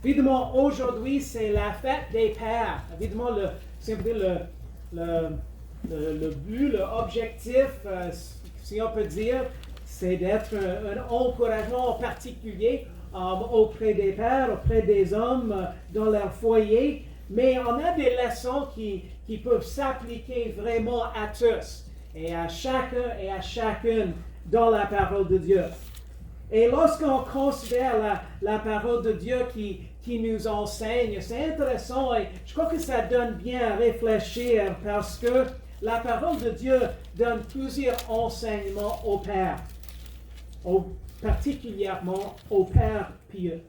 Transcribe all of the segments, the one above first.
Évidemment, aujourd'hui, c'est la fête des pères. Évidemment, le but, l'objectif, si on peut dire, c'est d'être un encouragement particulier auprès des pères, auprès des hommes dans leur foyer. Mais on a des leçons qui peuvent s'appliquer vraiment à tous et à chacun et à chacune dans la parole de Dieu. Et lorsqu'on considère la parole de Dieu qui nous enseigne, c'est intéressant et je crois que ça donne bien à réfléchir parce que la parole de Dieu donne plusieurs enseignements aux pères, particulièrement aux pères pieux.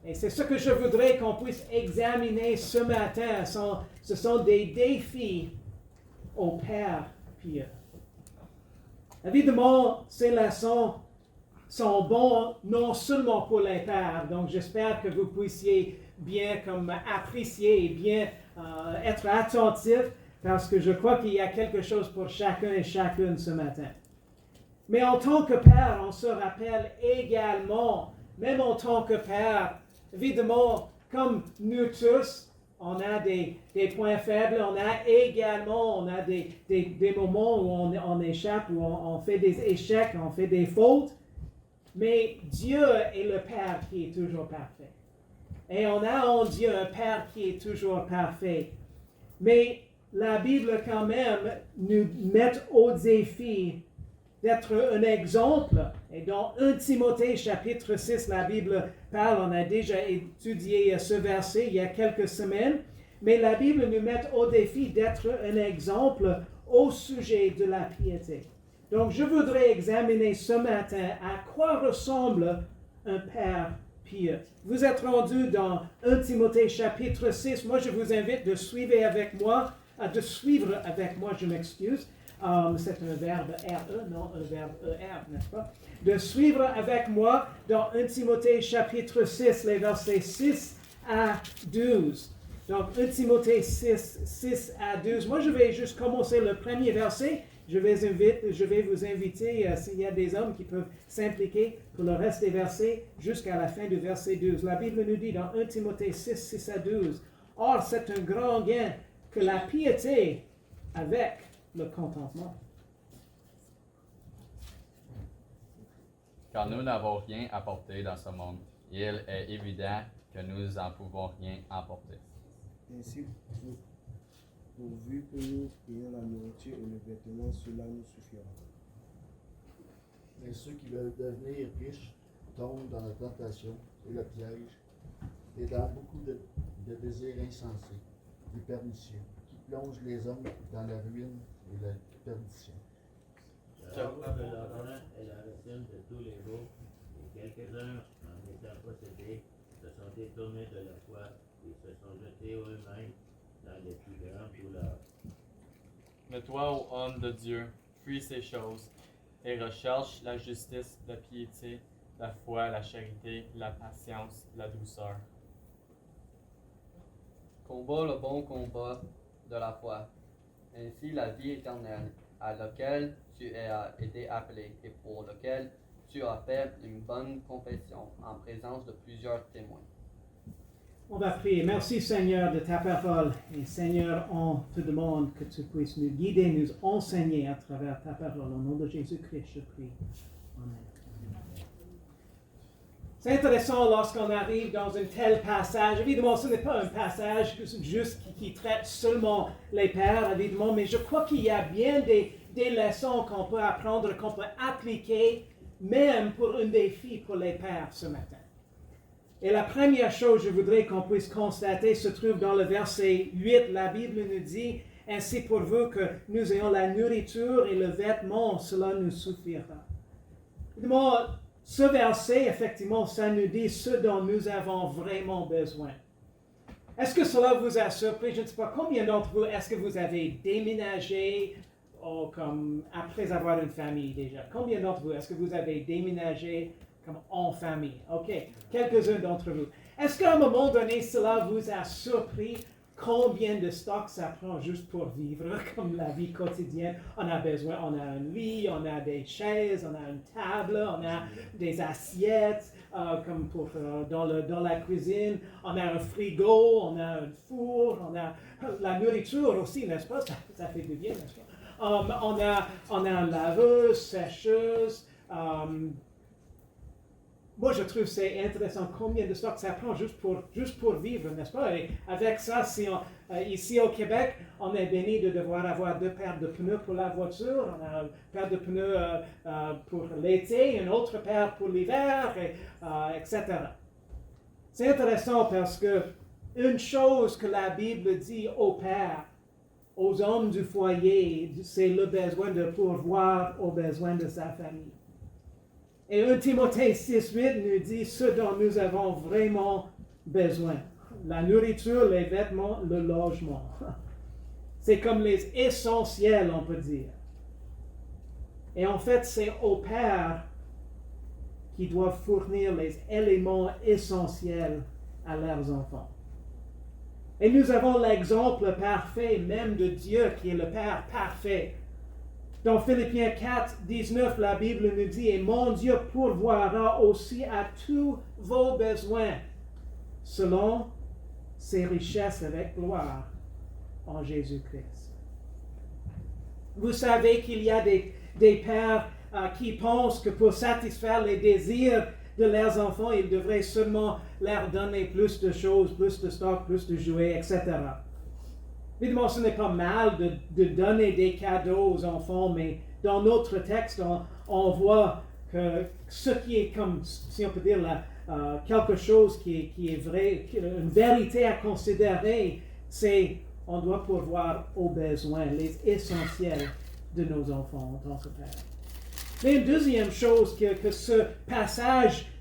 Et c'est ce que je voudrais qu'on puisse examiner ce matin. Ce sont des défis aux pères pieux. Évidemment, ces leçons sont bons non seulement pour les pères. Donc, j'espère que vous puissiez bien apprécier et bien être attentifs parce que je crois qu'il y a quelque chose pour chacun et chacune ce matin. Mais en tant que père, on se rappelle également, même en tant que père, évidemment, comme nous tous, on a des points faibles, on a des moments où on échappe, où on fait des échecs, on fait des fautes. Mais Dieu est le Père qui est toujours parfait. Et on a en Dieu un Père qui est toujours parfait. Mais la Bible quand même nous met au défi d'être un exemple. Et dans 1 Timothée chapitre 6, la Bible parle, on a déjà étudié ce verset il y a quelques semaines, mais la Bible nous met au défi d'être un exemple au sujet de la piété. Donc, je voudrais examiner ce matin à quoi ressemble un père pieux. Vous êtes rendus dans 1 Timothée chapitre 6. Moi, je vous invite de suivre avec moi, je m'excuse. C'est un verbe RE, non un verbe ER, n'est-ce pas? De suivre avec moi dans 1 Timothée chapitre 6, les versets 6 à 12. Donc, 1 Timothée 6 à 12. Moi, je vais juste commencer le premier verset. Je vais vous inviter, s'il y a des hommes qui peuvent s'impliquer pour le reste des versets jusqu'à la fin du verset 12. La Bible nous dit dans 1 Timothée 6 à 12, « Or, c'est un grand gain que la piété avec le contentement. » Car nous n'avons rien apporté dans ce monde, il est évident que nous n'en pouvons rien apporter. Ainsi, pourvu que nous ayons la nourriture et le vêtement, cela nous suffira. Mais ceux qui veulent devenir riches tombent dans la tentation et le piège, et dans beaucoup de désirs insensés, de permission, qui plongent les hommes dans la ruine et la perdition. L'argent est la racine de tous les maux, et quelques-uns, en étant possédés, se sont détournés de la foi et se sont jetés eux-mêmes dans les plus grandes douleurs. Mais toi, ô homme de Dieu, fuis ces choses, et recherche la justice, la piété, la foi, la charité, la patience, la douceur. Combat le bon combat de la foi, ainsi la vie éternelle, à laquelle tu as été appelé et pour laquelle tu as fait une bonne confession en présence de plusieurs témoins. On va prier. Merci Seigneur de ta parole. Et Seigneur, on te demande que tu puisses nous guider, nous enseigner à travers ta parole. Au nom de Jésus-Christ, je prie. Amen. C'est intéressant lorsqu'on arrive dans un tel passage. Évidemment, ce n'est pas un passage juste qui traite seulement les pères, évidemment, mais je crois qu'il y a bien des leçons qu'on peut apprendre, qu'on peut appliquer, même pour un défi pour les pères ce matin. Et la première chose, je voudrais qu'on puisse constater, se trouve dans le verset 8. La Bible nous dit, « Ainsi pourvu que nous ayons la nourriture et le vêtement, cela nous suffira. » Évidemment, ce verset, effectivement, ça nous dit ce dont nous avons vraiment besoin. Est-ce que cela vous a surpris? Je ne sais pas combien d'entre vous, est-ce que vous avez déménagé comme après avoir une famille déjà? Combien d'entre vous, est-ce que vous avez déménagé comme en famille? OK, quelques-uns d'entre vous. Est-ce qu'à un moment donné, cela vous a surpris combien de stock ça prend juste pour vivre, comme la vie quotidienne. On a besoin, on a un lit, on a des chaises, on a une table, on a des assiettes, comme dans la cuisine, on a un frigo, on a un four, on a la nourriture aussi, n'est-ce pas? Ça fait du bien, n'est-ce pas? On a une laveuse, sécheuse. Moi, je trouve c'est intéressant combien de stock ça prend juste pour vivre, n'est-ce pas? Et avec ça, ici au Québec, on est béni de devoir avoir 2 paires de pneus pour la voiture. On a une paire de pneus pour l'été, une autre paire pour l'hiver, etc. C'est intéressant parce que une chose que la Bible dit aux pères, aux hommes du foyer, c'est le besoin de pourvoir aux besoins de sa famille. Et 1 Timothée 6,8 nous dit ce dont nous avons vraiment besoin. La nourriture, les vêtements, le logement. C'est comme les essentiels, on peut dire. Et en fait, c'est aux pères qui doivent fournir les éléments essentiels à leurs enfants. Et nous avons l'exemple parfait même de Dieu qui est le Père parfait. Dans Philippiens 4, 19, la Bible nous dit « Et mon Dieu pourvoira aussi à tous vos besoins, selon ses richesses avec gloire en Jésus-Christ. » Vous savez qu'il y a des pères qui pensent que pour satisfaire les désirs de leurs enfants, ils devraient seulement leur donner plus de choses, plus de stock, plus de jouets, etc. Évidemment, ce n'est pas mal de donner des cadeaux aux enfants, mais dans notre texte, on voit que ce qui est comme, si on peut dire, quelque chose qui est vrai, une vérité à considérer, c'est on doit pourvoir aux besoins, les essentiels de nos enfants en tant que père. Mais une deuxième chose que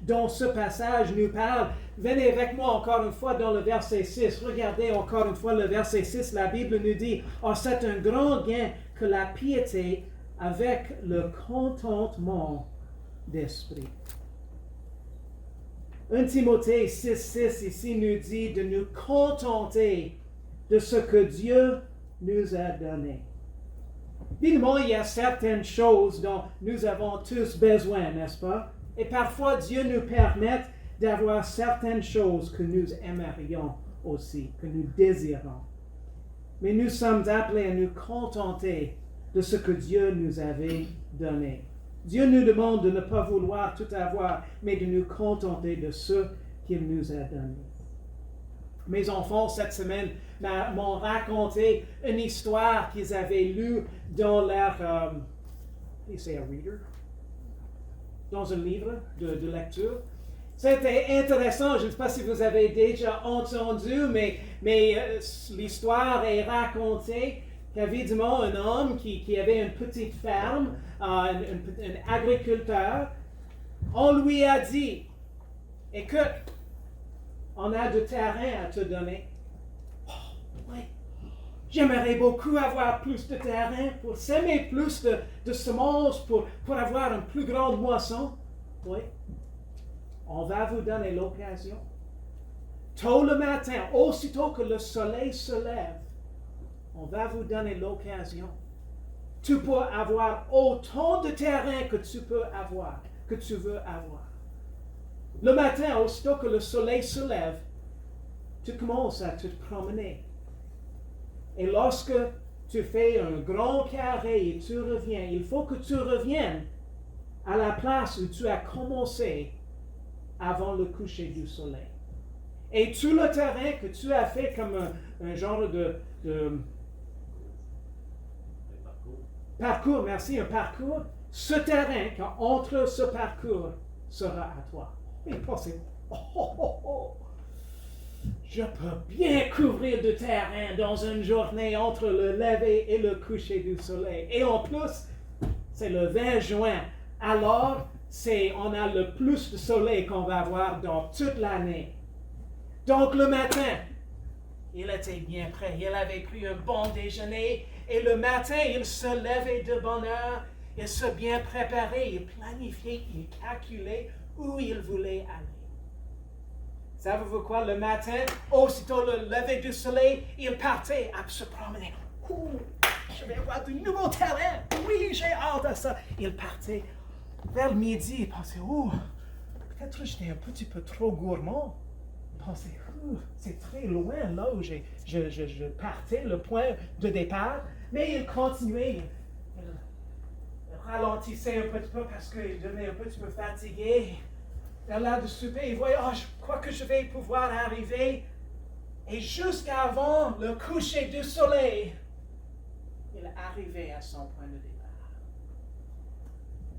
dont ce passage nous parle, venez avec moi encore une fois dans le verset 6. Regardez encore une fois le verset 6. La Bible nous dit « Oh, c'est un grand gain que la piété avec le contentement d'esprit. » 1 Timothée 6,6 ici nous dit de nous contenter de ce que Dieu nous a donné. Évidemment, il y a certaines choses dont nous avons tous besoin, n'est-ce pas? Et parfois, Dieu nous permet d'avoir certaines choses que nous aimerions aussi, que nous désirons. Mais nous sommes appelés à nous contenter de ce que Dieu nous avait donné. Dieu nous demande de ne pas vouloir tout avoir, mais de nous contenter de ce qu'il nous a donné. Mes enfants, cette semaine, m'ont raconté une histoire qu'ils avaient lue dans leur... c'est un reader? Dans un livre de lecture. C'était intéressant, je ne sais pas si vous avez déjà entendu, mais l'histoire est racontée qu'évidemment un homme qui avait une petite ferme, un agriculteur, on lui a dit, écoute, on a du terrain à te donner. Oh, oui, j'aimerais beaucoup avoir plus de terrain pour semer plus de semences, pour avoir une plus grande moisson. Oui, on va vous donner l'occasion. Tôt le matin, aussitôt que le soleil se lève, on va vous donner l'occasion. Tu peux avoir autant de terrain que tu veux avoir. Le matin, aussitôt que le soleil se lève, tu commences à te promener. Et lorsque tu fais un grand carré et tu reviens, il faut que tu reviennes à la place où tu as commencé avant le coucher du soleil. Et tout le terrain que tu as fait comme un genre de parcours, merci, un parcours, ce terrain, entre ce parcours, sera à toi. Et pensez, je peux bien couvrir de terrain dans une journée entre le lever et le coucher du soleil. Et en plus, c'est le 20 juin. Alors, on a le plus de soleil qu'on va avoir dans toute l'année. Donc, le matin, il était bien prêt. Il avait pris un bon déjeuner. Et le matin, il se levait de bonne heure. Il se bien préparait. Il planifiait. Il calculait où il voulait aller. Savez-vous quoi? Le matin, aussitôt le lever du soleil, il partait à se promener. Ouh, je vais voir du nouveau terrain. Oui, j'ai hâte à ça. Il partait vers le midi. Il pensait, oh, peut-être j'étais un petit peu trop gourmand. Il pensait, c'est très loin là où je partais, le point de départ. Mais il continuait. Il ralentissait un petit peu parce qu'il devenait un petit peu fatigué. Vers l'heure de souper, il voyait, je crois que je vais pouvoir arriver. Et jusqu'avant le coucher du soleil, il est arrivé à son point de départ.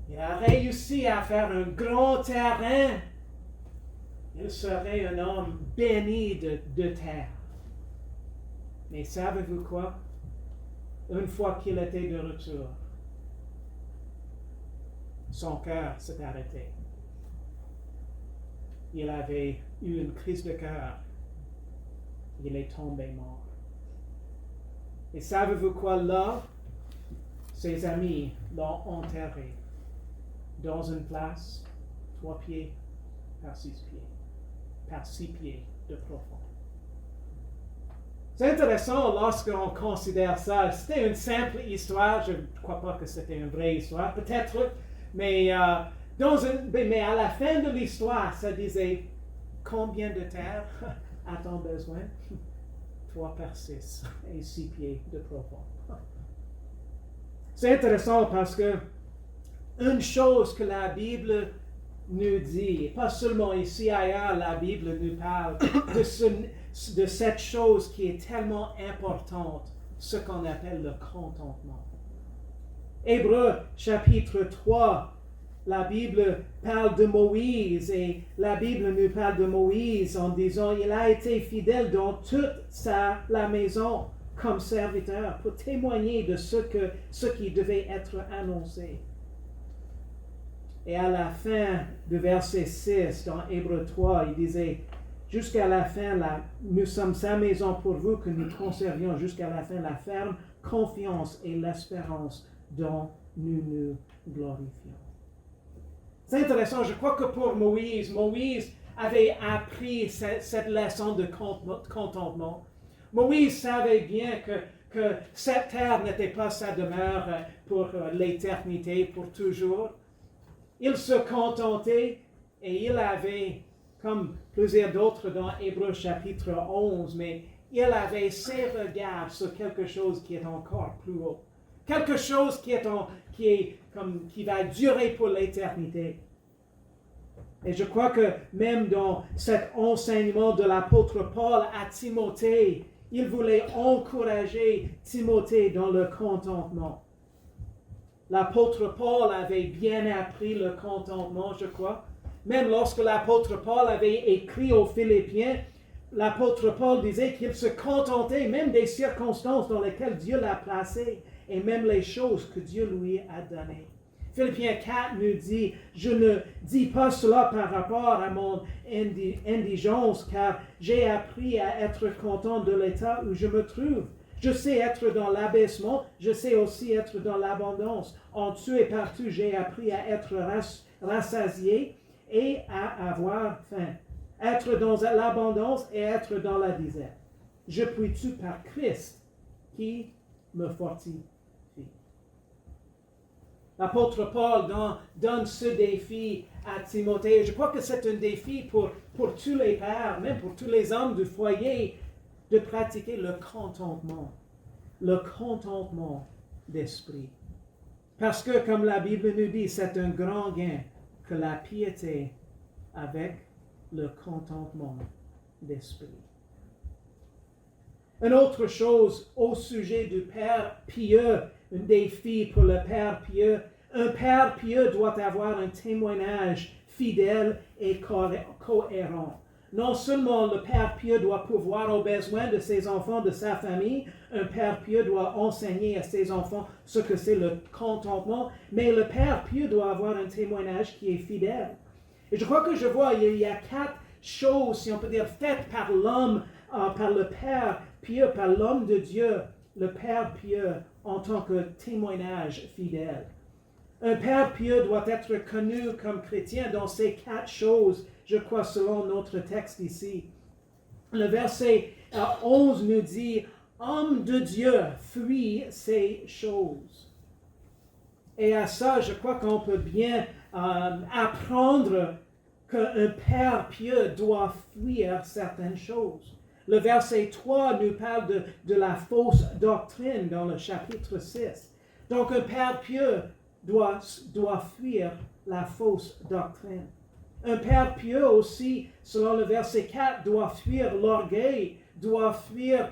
Il a réussi à faire un grand terrain. Il serait un homme béni de terre. Mais savez-vous quoi? Une fois qu'il était de retour, son cœur s'est arrêté. Il avait eu une crise de cœur. Il est tombé mort. Et savez-vous quoi là? Ses amis l'ont enterré dans une place 3 pieds par 6 pieds, par 6 pieds de profond. C'est intéressant lorsqu'on considère ça. C'était une simple histoire. Je ne crois pas que c'était une vraie histoire, peut-être, mais mais à la fin de l'histoire, ça disait combien de terre a-t-on besoin? 3 par 6 et 6 pieds de profond. C'est intéressant parce que une chose que la Bible nous dit, pas seulement ici, ailleurs, la Bible nous parle de cette chose qui est tellement importante, ce qu'on appelle le contentement. Hébreux chapitre 3, la Bible parle de Moïse et la Bible nous parle de Moïse en disant il a été fidèle dans toute la maison comme serviteur pour témoigner de ce qui devait être annoncé. Et à la fin du verset 6 dans Hébreux 3, il disait jusqu'à la fin, nous sommes sa maison pour vous que nous conservions jusqu'à la fin la ferme confiance et l'espérance dont nous nous glorifions. C'est intéressant, je crois que pour Moïse avait appris cette leçon de contentement. Moïse savait bien que cette terre n'était pas sa demeure pour l'éternité, pour toujours. Il se contentait et il avait, comme plusieurs d'autres dans Hébreux chapitre 11, mais il avait ses regards sur quelque chose qui est encore plus haut. Quelque chose qui va durer pour l'éternité. Et je crois que même dans cet enseignement de l'apôtre Paul à Timothée, il voulait encourager Timothée dans le contentement. L'apôtre Paul avait bien appris le contentement, je crois. Même lorsque l'apôtre Paul avait écrit aux Philippiens, l'apôtre Paul disait qu'il se contentait même des circonstances dans lesquelles Dieu l'a placé et même les choses que Dieu lui a données. Philippiens 4 nous dit, je ne dis pas cela par rapport à mon indigence, car j'ai appris à être content de l'état où je me trouve. Je sais être dans l'abaissement, je sais aussi être dans l'abondance. En tout et partout, j'ai appris à être rassasié et à avoir faim. Être dans l'abondance et être dans la disette. Je puis tout par Christ qui me fortifie. L'apôtre Paul donne ce défi à Timothée. Je crois que c'est un défi pour tous les pères, même pour tous les hommes du foyer, de pratiquer le contentement d'esprit. Parce que, comme la Bible nous dit, c'est un grand gain que la piété avec le contentement d'esprit. Une autre chose au sujet du Père pieux, un défi pour le Père pieux. Un Père pieux doit avoir un témoignage fidèle et cohérent. Non seulement le Père pieux doit pourvoir aux besoins de ses enfants, de sa famille, un Père pieux doit enseigner à ses enfants ce que c'est le contentement, mais le Père pieux doit avoir un témoignage qui est fidèle. Et je crois que je vois, il y a 4 choses, si on peut dire, faites par l'homme, par le Père pieux, par l'homme de Dieu, le Père pieux, en tant que témoignage fidèle. Un père pieux doit être connu comme chrétien dans ces 4 choses, je crois, selon notre texte ici. Le verset 11 nous dit, « Homme de Dieu, fuis ces choses. » Et à ça, je crois qu'on peut bien apprendre qu'un père pieux doit fuir certaines choses. Le verset 3 nous parle de la fausse doctrine dans le chapitre 6. Donc un père pieux doit fuir la fausse doctrine. Un père pieux aussi, selon le verset 4, doit fuir l'orgueil, doit fuir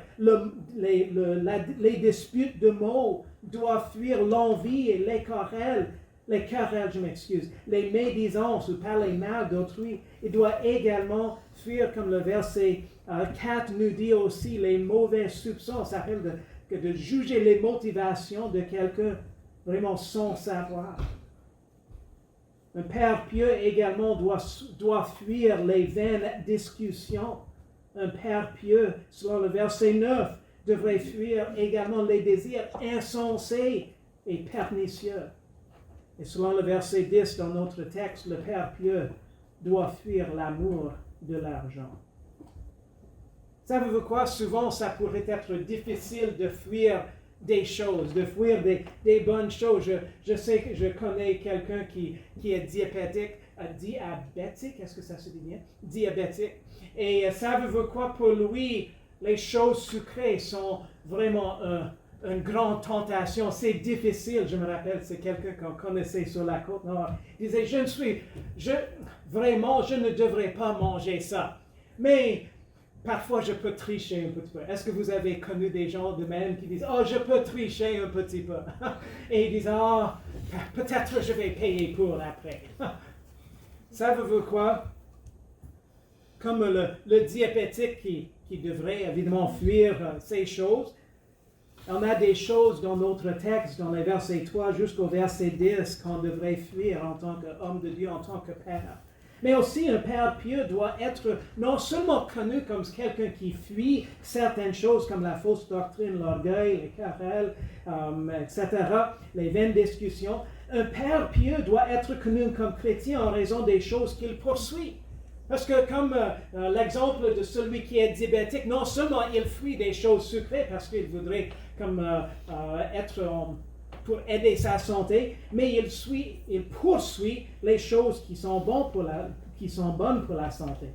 les disputes de mots, doit fuir l'envie et les querelles, les médisances ou parler mal d'autrui. Il doit également fuir, comme le verset 4 nous dit aussi, les mauvais soupçons. Ça s'appelle de juger les motivations de quelqu'un vraiment sans savoir. Un père pieux également doit fuir les vaines discussions. Un père pieux, selon le verset 9, devrait fuir également les désirs insensés et pernicieux. Et selon le verset 10 dans notre texte, le père pieux doit fuir l'amour de l'argent. Savez-vous quoi? Souvent, ça pourrait être difficile de fuir des choses, de fuir des bonnes choses. Je sais que je connais quelqu'un qui est diabétique, est-ce que ça se dit bien? Diabétique. Et savez-vous quoi? Pour lui, les choses sucrées sont vraiment une grande tentation. C'est difficile. Je me rappelle, c'est quelqu'un qu'on connaissait sur la côte nord. Il disait, je ne devrais pas manger ça. Mais parfois, je peux tricher un petit peu. Est-ce que vous avez connu des gens de même qui disent, je peux tricher un petit peu. Et ils disent, peut-être je vais payer pour après. Savez-vous quoi? Comme le diabétique qui devrait évidemment fuir ces choses, on a des choses dans notre texte, dans les versets 3 jusqu'au verset 10, qu'on devrait fuir en tant qu'homme de Dieu, en tant que père. Mais aussi, un père pieux doit être non seulement connu comme quelqu'un qui fuit certaines choses comme la fausse doctrine, l'orgueil, les querelles, etc., les vaines discussions. Un père pieux doit être connu comme chrétien en raison des choses qu'il poursuit. Parce que comme l'exemple de celui qui est diabétique, non seulement il fuit des choses sucrées parce qu'il voudrait être pour aider sa santé, mais il poursuit les choses qui sont bonnes pour la santé.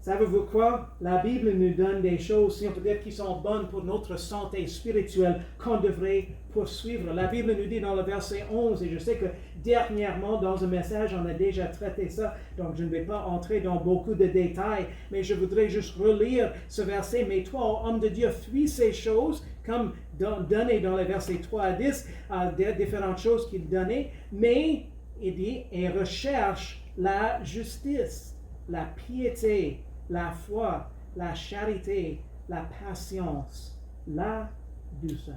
Savez-vous quoi? La Bible nous donne des choses, si on peut dire, qui sont bonnes pour notre santé spirituelle, qu'on devrait poursuivre. La Bible nous dit dans le verset 11, et je sais que dernièrement, dans un message, on a déjà traité ça, donc je ne vais pas entrer dans beaucoup de détails, mais je voudrais juste relire ce verset. « Mais toi, homme de Dieu, fuis ces choses », comme donné dans les versets 3 à 10, des différentes choses qu'il donnait, mais il dit « et recherche la justice, la piété, la foi, la charité, la patience, la douceur. »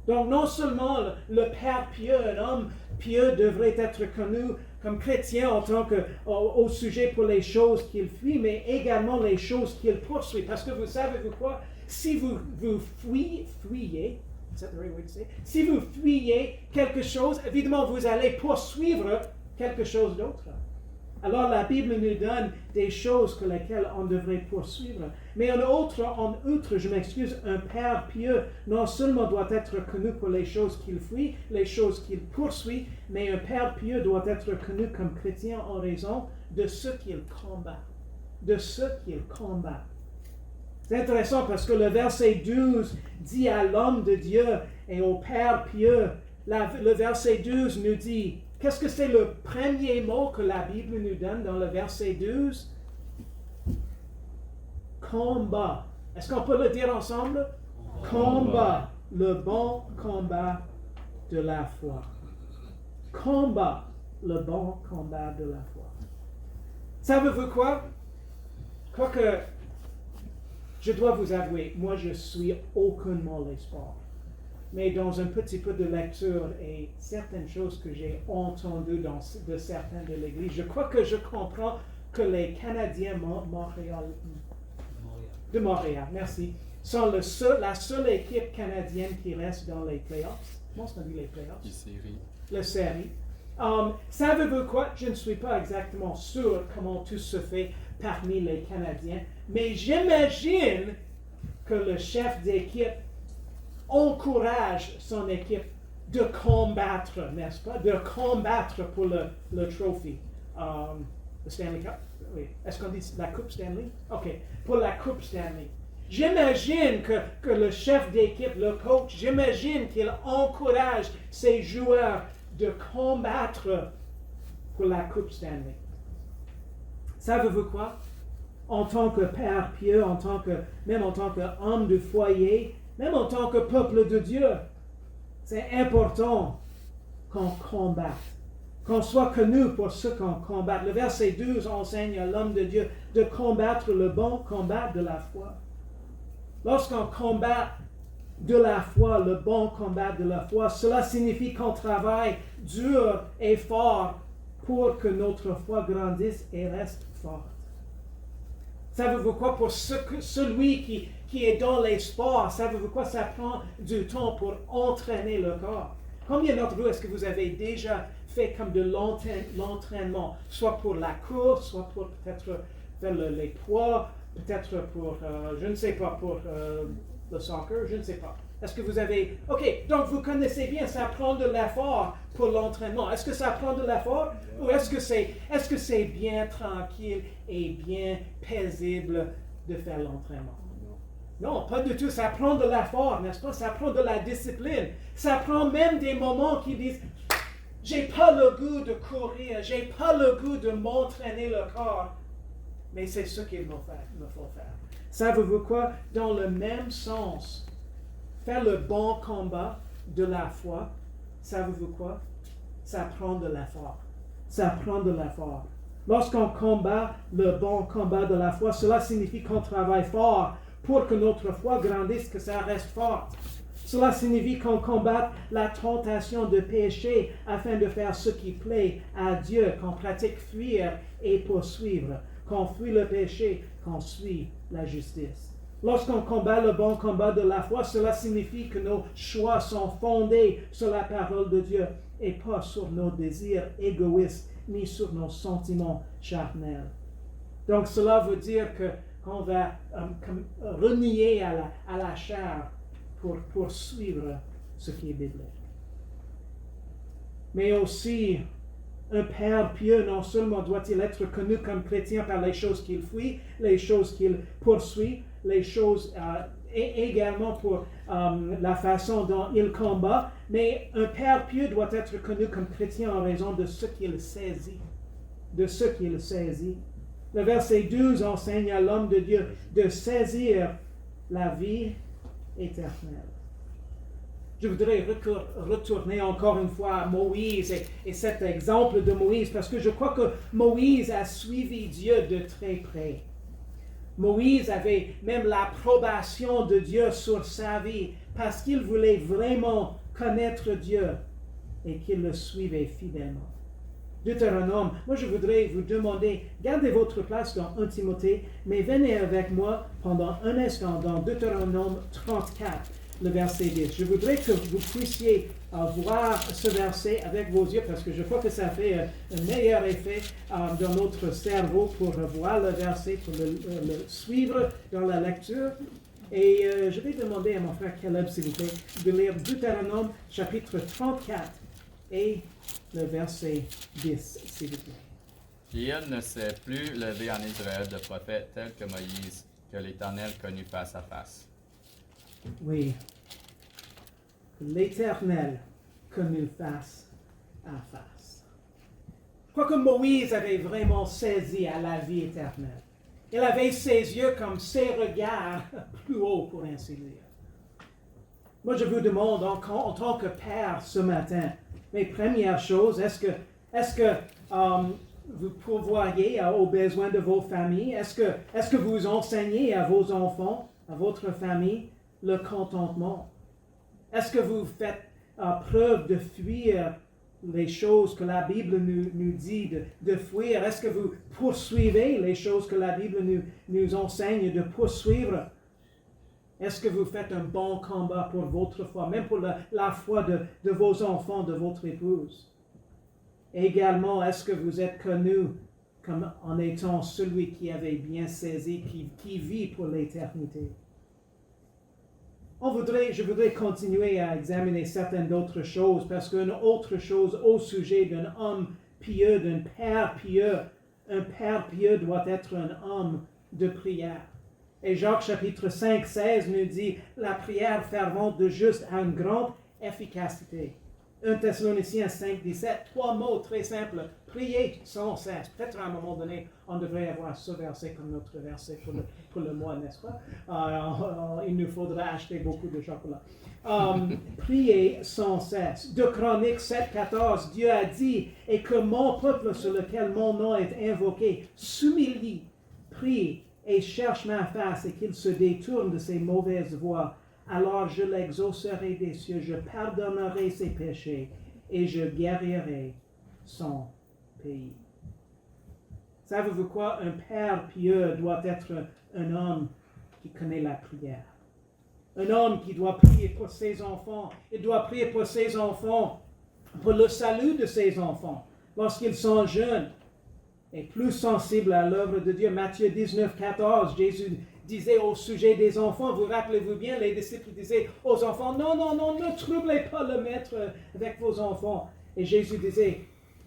Donc non seulement le père pieux, un homme pieux devrait être connu comme chrétien en tant au sujet pour les choses qu'il fuit, mais également les choses qu'il poursuit. Parce que vous savez quoi? Si vous fuyez, si vous fuyez quelque chose, évidemment vous allez poursuivre quelque chose d'autre. Alors la Bible nous donne des choses que lesquelles on devrait poursuivre. Mais en outre, un père pieux non seulement doit être connu pour les choses qu'il fuit, les choses qu'il poursuit, mais un père pieux doit être connu comme chrétien en raison de ce qu'il combat. C'est intéressant parce que le verset 12 dit à l'homme de Dieu et au père pieux, le verset 12 nous dit, qu'est-ce que c'est le premier mot que la Bible nous donne dans le verset 12? Combat. Est-ce qu'on peut le dire ensemble? Combat. Le bon combat de la foi. Combat. Le bon combat de la foi. Savez-vous quoi? Quoique, je dois vous avouer, moi je suis aucunement les sports. Mais dans un petit peu de lecture et certaines choses que j'ai entendues de certains de l'Église, je crois que je comprends que les Canadiens de Montréal, merci, sont la seule équipe canadienne qui reste dans les playoffs. comment on dit les playoffs? Puis série. La série. Savez-vous quoi? Je ne suis pas exactement sûr comment tout se fait parmi les Canadiens, mais j'imagine que le chef d'équipe encourage son équipe de combattre, n'est-ce pas? De combattre pour le trophée. Le Stanley Cup? Oui. Est-ce qu'on dit la Coupe Stanley? OK. Pour la Coupe Stanley. J'imagine que le chef d'équipe, le coach, j'imagine qu'il encourage ses joueurs de combattre pour la Coupe Stanley. Savez-vous quoi? En tant que père pieux, même en tant qu'homme de foyer, même en tant que peuple de Dieu, c'est important qu'on combatte, qu'on soit connu pour ce qu'on combat. Le verset 12 enseigne à l'homme de Dieu de combattre le bon combat de la foi. Lorsqu'on combat de la foi, le bon combat de la foi, cela signifie qu'on travaille dur et fort pour que notre foi grandisse et reste forte. Savez-vous quoi? Pour celui qui est dans les sports, savez-vous quoi? Ça prend du temps pour entraîner le corps. Combien d'entre vous est-ce que vous avez déjà fait comme de l'entraînement, soit pour la course, soit pour peut-être faire les poids, peut-être pour, je ne sais pas, pour le soccer, je ne sais pas. Est-ce que vous avez... OK, donc vous connaissez bien, ça prend de l'effort pour l'entraînement. Est-ce que ça prend de l'effort ou est-ce que c'est bien tranquille et bien paisible de faire l'entraînement? Non, pas du tout. Ça prend de l'effort, n'est-ce pas? Ça prend de la discipline. Ça prend même des moments qui disent « J'ai pas le goût de courir, j'ai pas le goût de m'entraîner le corps. » Mais c'est ce qu'il me faut faire. Savez-vous quoi? Dans le même sens, faire le bon combat de la foi, savez-vous quoi? Ça prend de l'effort. Ça prend de l'effort. Lorsqu'on combat le bon combat de la foi, cela signifie qu'on travaille fort pour que notre foi grandisse, que ça reste forte. Cela signifie qu'on combatte la tentation de pécher afin de faire ce qui plaît à Dieu, qu'on pratique fuir et poursuivre, qu'on fuit le péché, qu'on suit la justice. Lorsqu'on combat le bon combat de la foi, cela signifie que nos choix sont fondés sur la parole de Dieu et pas sur nos désirs égoïstes ni sur nos sentiments charnels. Donc cela veut dire qu'on va renier à la chair pour suivre ce qui est biblique. Mais aussi, un père pieux, non seulement doit-il être connu comme chrétien par les choses qu'il fuit, les choses qu'il poursuit, les choses et également pour la façon dont il combat, mais un père pieux doit être connu comme chrétien en raison de ce qu'il saisit. De ce qu'il saisit. Le verset 12 enseigne à l'homme de Dieu de saisir la vie éternelle. Je voudrais retourner encore une fois à Moïse et cet exemple de Moïse, parce que je crois que Moïse a suivi Dieu de très près. Moïse avait même l'approbation de Dieu sur sa vie, parce qu'il voulait vraiment connaître Dieu et qu'il le suivait fidèlement. Deutéronome, moi je voudrais vous demander, gardez votre place dans 1 Timothée, mais venez avec moi pendant un instant dans Deutéronome 34. Le verset 10. Je voudrais que vous puissiez voir ce verset avec vos yeux parce que je crois que ça fait un meilleur effet dans notre cerveau pour voir le verset, pour le suivre dans la lecture. Et je vais demander à mon frère Caleb, s'il vous plaît, de lire Deutéronome chapitre 34 et le verset 10, s'il vous plaît. Il ne s'est plus levé en Israël de prophète tel que Moïse, que l'Éternel connut face à face. Oui, l'Éternel connu face à face. Je crois que Moïse avait vraiment saisi à la vie éternelle. Il avait ses yeux comme ses regards plus haut, pour ainsi dire. Moi, je vous demande en tant que père ce matin, mes premières choses, est-ce que vous pourvoyez aux besoins de vos familles? Est-ce que vous enseignez à vos enfants, à votre famille, le contentement? Est-ce que vous faites preuve de fuir les choses que la Bible nous dit de fuir? Est-ce que vous poursuivez les choses que la Bible nous enseigne de poursuivre? Est-ce que vous faites un bon combat pour votre foi, même pour la foi de vos enfants, de votre épouse? Également, est-ce que vous êtes connu comme en étant celui qui avait bien saisi, qui vit pour l'éternité? Je voudrais continuer à examiner certaines autres choses, parce qu'une autre chose au sujet d'un homme pieux, d'un père pieux, un père pieux doit être un homme de prière. Et Jacques chapitre 5, 16 nous dit, la prière fervente de juste a une grande efficacité. 1 Thessaloniciens 5, 17, 3 mots très simples, priez sans cesse. Peut-être à un moment donné, on devrait avoir ce verset comme notre verset pour le mois, n'est-ce pas? Il nous faudra acheter beaucoup de chocolat. Priez sans cesse. 2 Chroniques 7, 14, Dieu a dit, et que mon peuple sur lequel mon nom est invoqué s'humilie, prie et cherche ma face et qu'il se détourne de ses mauvaises voies. Alors je l'exaucerai des cieux, je pardonnerai ses péchés et je guérirai son pays. Savez-vous quoi? Un père pieux doit être un homme qui connaît la prière. Un homme qui doit prier pour ses enfants. Il doit prier pour ses enfants, pour le salut de ses enfants. Lorsqu'ils sont jeunes et plus sensibles à l'œuvre de Dieu. Matthieu 19, 14, Jésus disait au sujet des enfants, vous rappelez-vous bien, les disciples disaient aux enfants, non, ne troublez pas le maître avec vos enfants. Et Jésus disait,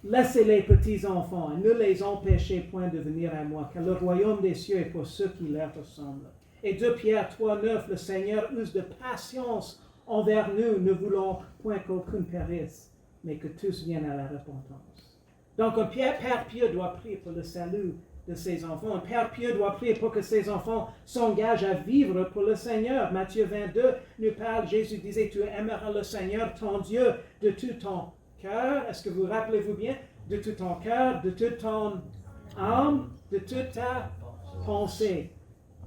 laissez les petits enfants et ne les empêchez point de venir à moi, car le royaume des cieux est pour ceux qui leur ressemblent. Et 2 Pierre 3, 9, le Seigneur use de patience envers nous, ne voulant point qu'aucun périsse, mais que tous viennent à la repentance. Donc un père pieux doit prier pour le salut de ses enfants. Un père pieux doit prier pour que ses enfants s'engagent à vivre pour le Seigneur. Matthieu 22 nous parle, Jésus disait, tu aimeras le Seigneur, ton Dieu, de tout ton cœur. Est-ce que vous rappelez-vous bien? De tout ton cœur, de toute ton âme, de toute ta pensée.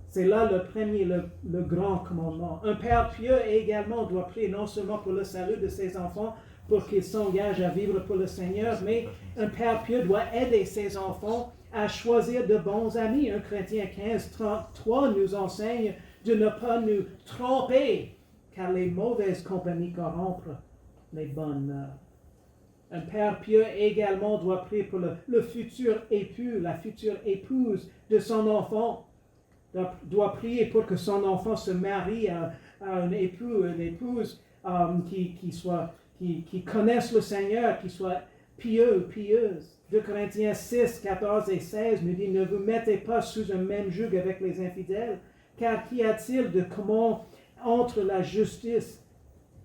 C'est là le premier, le grand commandement. Un père pieux également doit prier non seulement pour le salut de ses enfants, pour qu'ils s'engagent à vivre pour le Seigneur, mais un père pieux doit aider ses enfants à choisir de bons amis. 1 Corinthiens 15, 33 nous enseigne de ne pas nous tromper, car les mauvaises compagnies corrompent les bonnes mœurs. Un père pieux également doit prier pour le futur époux, la future épouse de son enfant. Doit prier pour que son enfant se marie à un époux, une épouse qui connaissent le Seigneur, qui soit pieux, pieuse. 2 Corinthiens 6, 14 et 16 nous dit, ne vous mettez pas sous un même joug avec les infidèles, car qu'y a-t-il de commun entre la justice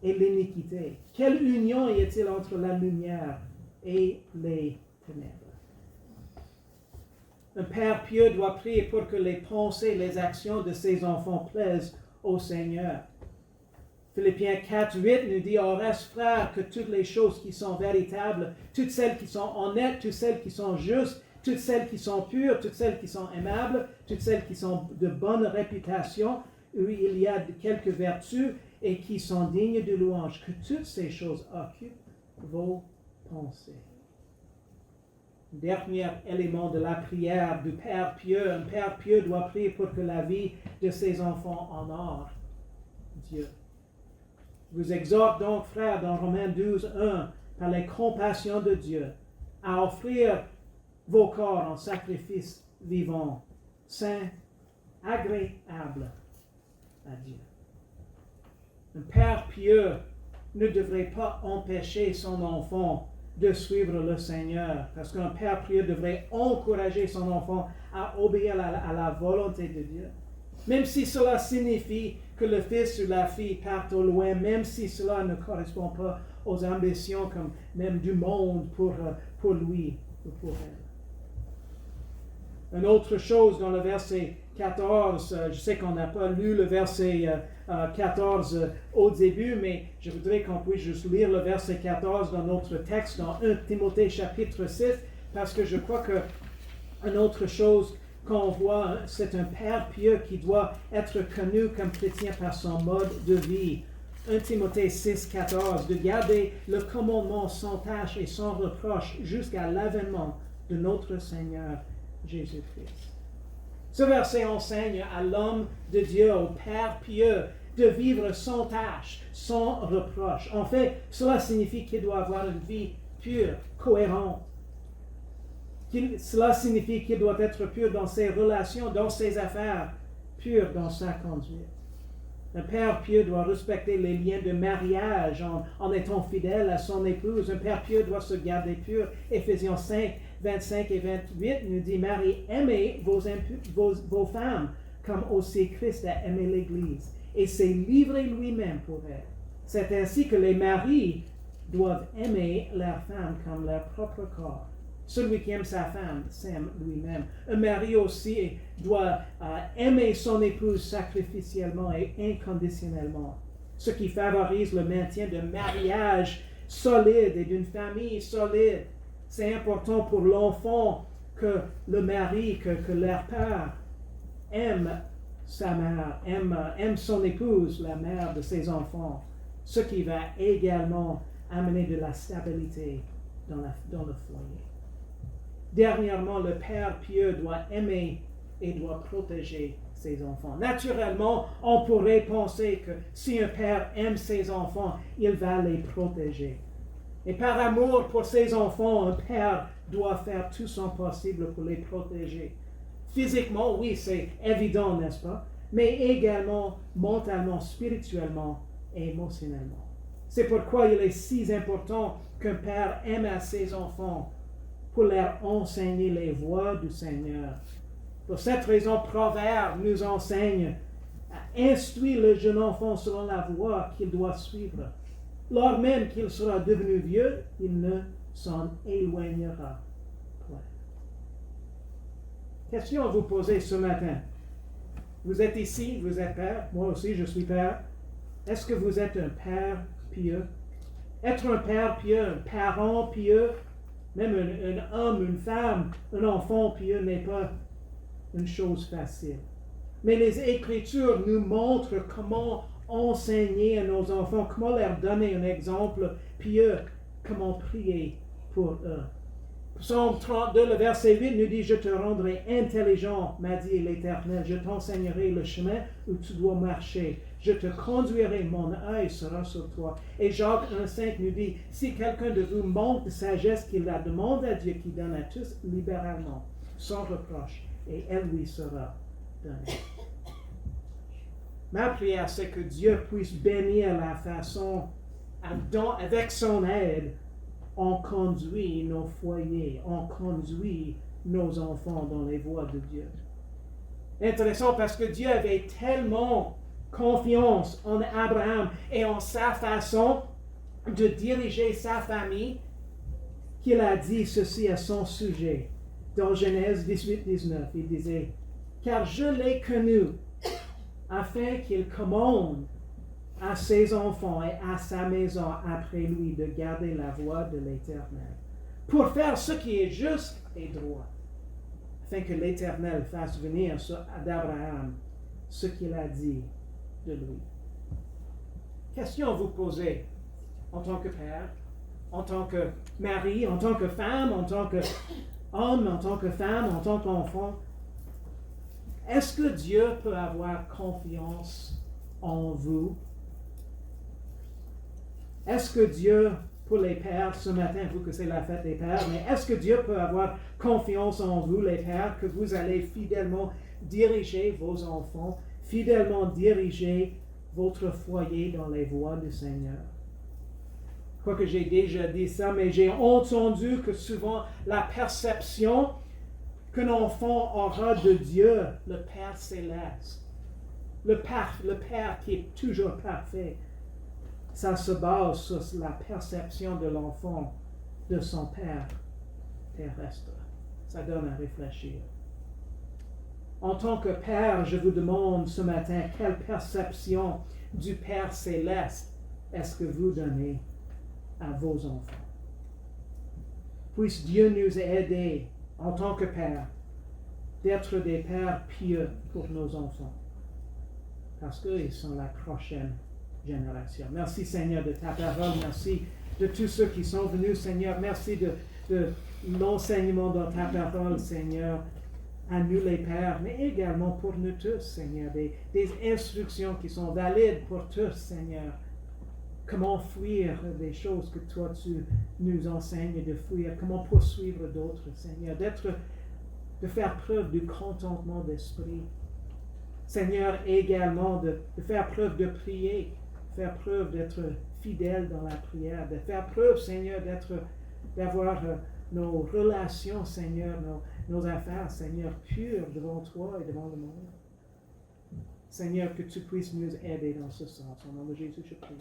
et l'iniquité? Quelle union y a-t-il entre la lumière et les ténèbres? Un père pieux doit prier pour que les pensées, les actions de ses enfants plaisent au Seigneur. Philippiens 4, 8 nous dit, au reste, frères, que toutes les choses qui sont véritables, toutes celles qui sont honnêtes, toutes celles qui sont justes, toutes celles qui sont pures, toutes celles qui sont aimables, toutes celles qui sont de bonne réputation, où il y a quelques vertus et qui sont dignes de louange, que toutes ces choses occupent vos pensées. Dernier élément de la prière du Père pieux. Un Père pieux doit prier pour que la vie de ses enfants honore Dieu. Je vous exhorte donc, frères, dans Romains 12, 1, par les compassions de Dieu, à offrir vos corps en sacrifice vivant, saint, agréable à Dieu. Un Père pieux ne devrait pas empêcher son enfant de suivre le Seigneur, parce qu'un père pieux devrait encourager son enfant à obéir à la volonté de Dieu. Même si cela signifie que le fils ou la fille parte au loin, même si cela ne correspond pas aux ambitions comme même du monde pour lui ou pour elle. Une autre chose dans le verset 14, je sais qu'on n'a pas lu le verset 14 au début, mais je voudrais qu'on puisse juste lire le verset 14 dans notre texte, dans 1 Timothée chapitre 6, parce que je crois qu'une autre chose qu'on voit, c'est un père pieux qui doit être connu comme chrétien par son mode de vie. 1 Timothée 6, 14, de garder le commandement sans tâche et sans reproche jusqu'à l'avènement de notre Seigneur Jésus-Christ. Ce verset enseigne à l'homme de Dieu, au Père pieux, de vivre sans tâche, sans reproche. En fait, cela signifie qu'il doit avoir une vie pure, cohérente. Cela signifie qu'il doit être pur dans ses relations, dans ses affaires, pur dans sa conduite. Un père pieux doit respecter les liens de mariage en étant fidèle à son épouse. Un père pieux doit se garder pur. Éphésiens 5, 25 et 28 nous dit, Marie, aimez vos femmes comme aussi Christ a aimé l'Église et s'est livré lui-même pour elle. C'est ainsi que les maris doivent aimer leur femme comme leur propre corps. Celui qui aime sa femme s'aime lui-même. Un mari aussi doit aimer son épouse sacrificiellement et inconditionnellement, ce qui favorise le maintien d'un mariage solide et d'une famille solide. C'est important pour l'enfant que le mari, que leur père aime sa mère, aime son épouse, la mère de ses enfants, ce qui va également amener de la stabilité dans le foyer. Dernièrement, le père pieux doit aimer et doit protéger ses enfants. Naturellement, on pourrait penser que si un père aime ses enfants, il va les protéger. Et par amour pour ses enfants, un père doit faire tout son possible pour les protéger. Physiquement, oui, c'est évident, n'est-ce pas? Mais également mentalement, spirituellement et émotionnellement. C'est pourquoi il est si important qu'un père aime à ses enfants pour leur enseigner les voies du Seigneur. Pour cette raison, Proverbe nous enseigne à instruire le jeune enfant selon la voie qu'il doit suivre. Lors même qu'il sera devenu vieux, il ne s'en éloignera point. Question à vous poser ce matin. Vous êtes ici, vous êtes père, moi aussi je suis père. Est-ce que vous êtes un père pieux? Être un père pieux, un parent pieux, même un homme, une femme, un enfant pieux n'est pas une chose facile. Mais les Écritures nous montrent comment enseigner à nos enfants, comment leur donner un exemple pieux, comment prier pour eux. Psaume 32, le verset 8 nous dit, « Je te rendrai intelligent, m'a dit l'Éternel, je t'enseignerai le chemin où tu dois marcher. Je te conduirai, mon œil sera sur toi. » Et Jacques 1,5 nous dit, « Si quelqu'un de vous manque de sagesse, qu'il la demande à Dieu qui donne à tous libéralement, sans reproche, et elle lui sera donnée. » Ma prière, c'est que Dieu puisse bénir la façon dont, avec son aide, on conduit nos foyers, on conduit nos enfants dans les voies de Dieu. Intéressant parce que Dieu avait tellement confiance en Abraham et en sa façon de diriger sa famille qu'il a dit ceci à son sujet. Dans Genèse 18-19, il disait, « Car je l'ai connu, afin qu'il commande à ses enfants et à sa maison après lui de garder la voie de l'Éternel, pour faire ce qui est juste et droit, afin que l'Éternel fasse venir d'Abraham ce qu'il a dit de lui. » Question à vous poser en tant que père, en tant que mari, en tant que femme, en tant qu'homme, en tant que femme, en tant qu'enfant. Est-ce que Dieu peut avoir confiance en vous? Est-ce que Dieu, pour les pères ce matin, vous que c'est la fête des pères, mais est-ce que Dieu peut avoir confiance en vous, les pères, que vous allez fidèlement diriger vos enfants, fidèlement diriger votre foyer dans les voies du Seigneur? Quoique j'ai déjà dit ça, mais j'ai entendu que souvent la perception qu'un enfant aura de Dieu, le Père céleste, le Père qui est toujours parfait, ça se base sur la perception de l'enfant de son Père terrestre. Ça donne à réfléchir. En tant que Père, je vous demande ce matin, quelle perception du Père céleste est-ce que vous donnez à vos enfants? Puisse Dieu nous aider en tant que Père d'être des pères pieux pour nos enfants, parce qu'ils sont la prochaine génération. Merci Seigneur de ta parole, merci de tous ceux qui sont venus Seigneur, merci de l'enseignement dans ta parole Seigneur. à nous les pères, mais également pour nous tous, Seigneur, des instructions qui sont valides pour tous, Seigneur. Comment fuir des choses que toi tu nous enseignes de fuir, comment poursuivre d'autres, Seigneur, de faire preuve du contentement d'esprit. Seigneur, également de faire preuve de prier, faire preuve d'être fidèle dans la prière, de faire preuve, Seigneur, d'avoir nos relations, Seigneur, nos affaires, Seigneur, pures devant toi et devant le monde. Seigneur, que tu puisses nous aider dans ce sens. Au nom de Jésus, je prie.